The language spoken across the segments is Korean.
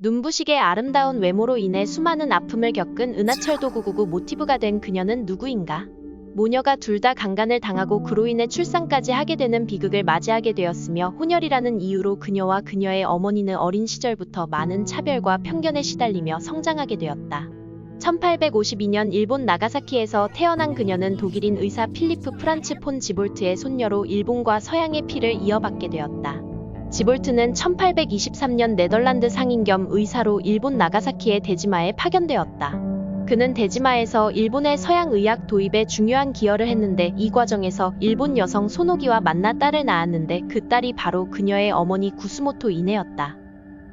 눈부시게 아름다운 외모로 인해 수많은 아픔을 겪은 은하철도 999 모티브가 된 그녀는 누구인가? 모녀가 둘 다 강간을 당하고 그로 인해 출산까지 하게 되는 비극을 맞이하게 되었으며 혼혈이라는 이유로 그녀와 그녀의 어머니는 어린 시절부터 많은 차별과 편견에 시달리며 성장하게 되었다. 1852년 일본 나가사키에서 태어난 그녀는 독일인 의사 필리프 프란츠 폰 지볼트의 손녀로 일본과 서양의 피를 이어받게 되었다. 지볼트는 1823년 네덜란드 상인 겸 의사로 일본 나가사키의 대지마에 파견되었다. 그는 대지마에서 일본의 서양 의학 도입에 중요한 기여를 했는데 이 과정에서 일본 여성 소노기와 만나 딸을 낳았는데 그 딸이 바로 그녀의 어머니 구스모토 이네였다.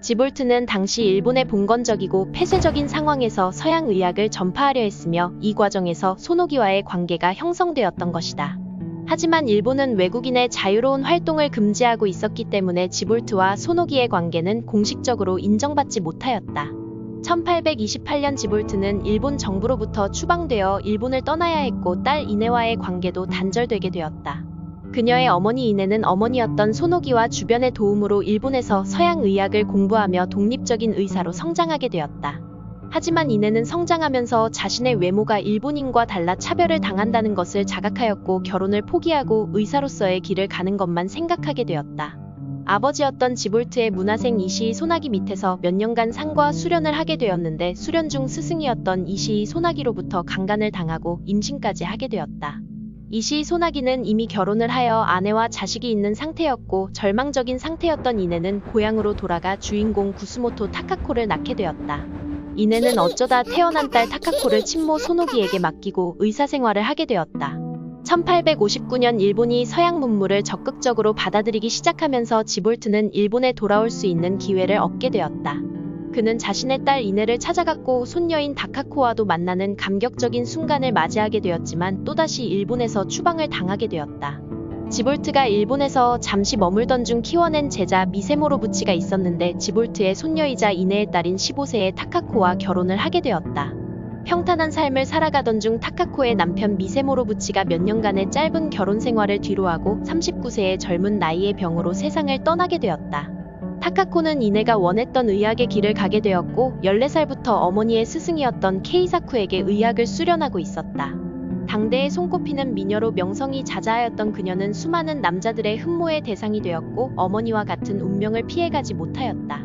지볼트는 당시 일본의 봉건적이고 폐쇄적인 상황에서 서양 의학을 전파하려 했으며 이 과정에서 소노기와의 관계가 형성되었던 것이다. 하지만 일본은 외국인의 자유로운 활동을 금지하고 있었기 때문에 지볼트와 소노기의 관계는 공식적으로 인정받지 못하였다. 1828년 지볼트는 일본 정부로부터 추방되어 일본을 떠나야 했고 딸 이네와의 관계도 단절되게 되었다. 그녀의 어머니 이네는 어머니였던 소노기와 주변의 도움으로 일본에서 서양 의학을 공부하며 독립적인 의사로 성장하게 되었다. 하지만 이네는 성장하면서 자신의 외모가 일본인과 달라 차별을 당한다는 것을 자각하였고 결혼을 포기하고 의사로서의 길을 가는 것만 생각하게 되었다. 아버지였던 지볼트의 문화생 이시이 소나기 밑에서 몇 년간 상과 수련을 하게 되었는데 수련 중 스승이었던 이시이 소나기로부터 강간을 당하고 임신까지 하게 되었다. 이시이 소나기는 이미 결혼을 하여 아내와 자식이 있는 상태였고 절망적인 상태였던 이네는 고향으로 돌아가 주인공 구스모토 타카코를 낳게 되었다. 이네는 어쩌다 태어난 딸 타카코를 친모 소노기에게 맡기고 의사생활을 하게 되었다. 1859년 일본이 서양 문물을 적극적으로 받아들이기 시작하면서 지볼트는 일본에 돌아올 수 있는 기회를 얻게 되었다. 그는 자신의 딸 이네를 찾아갔고 손녀인 다카코와도 만나는 감격적인 순간을 맞이하게 되었지만 또다시 일본에서 추방을 당하게 되었다. 지볼트가 일본에서 잠시 머물던 중 키워낸 제자 미세모로부치가 있었는데 지볼트의 손녀이자 이네의 딸인 15세의 타카코와 결혼을 하게 되었다. 평탄한 삶을 살아가던 중 타카코의 남편 미세모로부치가 몇 년간의 짧은 결혼 생활을 뒤로하고 39세의 젊은 나이의 병으로 세상을 떠나게 되었다. 타카코는 이네가 원했던 의학의 길을 가게 되었고 14살부터 어머니의 스승이었던 케이사쿠에게 의학을 수련하고 있었다. 당대에 손꼽히는 미녀로 명성이 자자하였던 그녀는 수많은 남자들의 흠모의 대상이 되었고 어머니와 같은 운명을 피해가지 못하였다.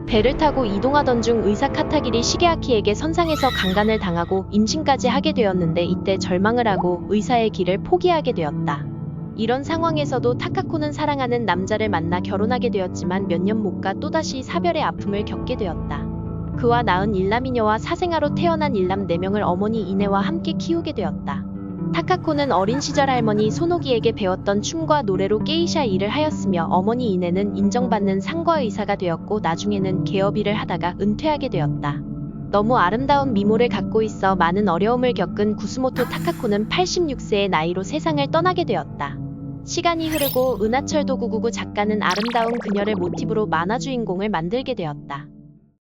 배를 타고 이동하던 중 의사 카타기리 시게아키에게 선상에서 강간을 당하고 임신까지 하게 되었는데 이때 절망을 하고 의사의 길을 포기하게 되었다. 이런 상황에서도 타카코는 사랑하는 남자를 만나 결혼하게 되었지만 몇 년 못 가 또다시 사별의 아픔을 겪게 되었다. 그와 낳은 일남이녀와 사생아로 태어난 일남 4명을 어머니 이네와 함께 키우게 되었다. 타카코는 어린 시절 할머니 소노기에게 배웠던 춤과 노래로 게이샤 일을 하였으며 어머니 이네는 인정받는 상과 의사가 되었고 나중에는 개업 일을 하다가 은퇴하게 되었다. 너무 아름다운 미모를 갖고 있어 많은 어려움을 겪은 구스모토 타카코는 86세의 나이로 세상을 떠나게 되었다. 시간이 흐르고 은하철도 999 작가는 아름다운 그녀를 모티브로 만화 주인공을 만들게 되었다.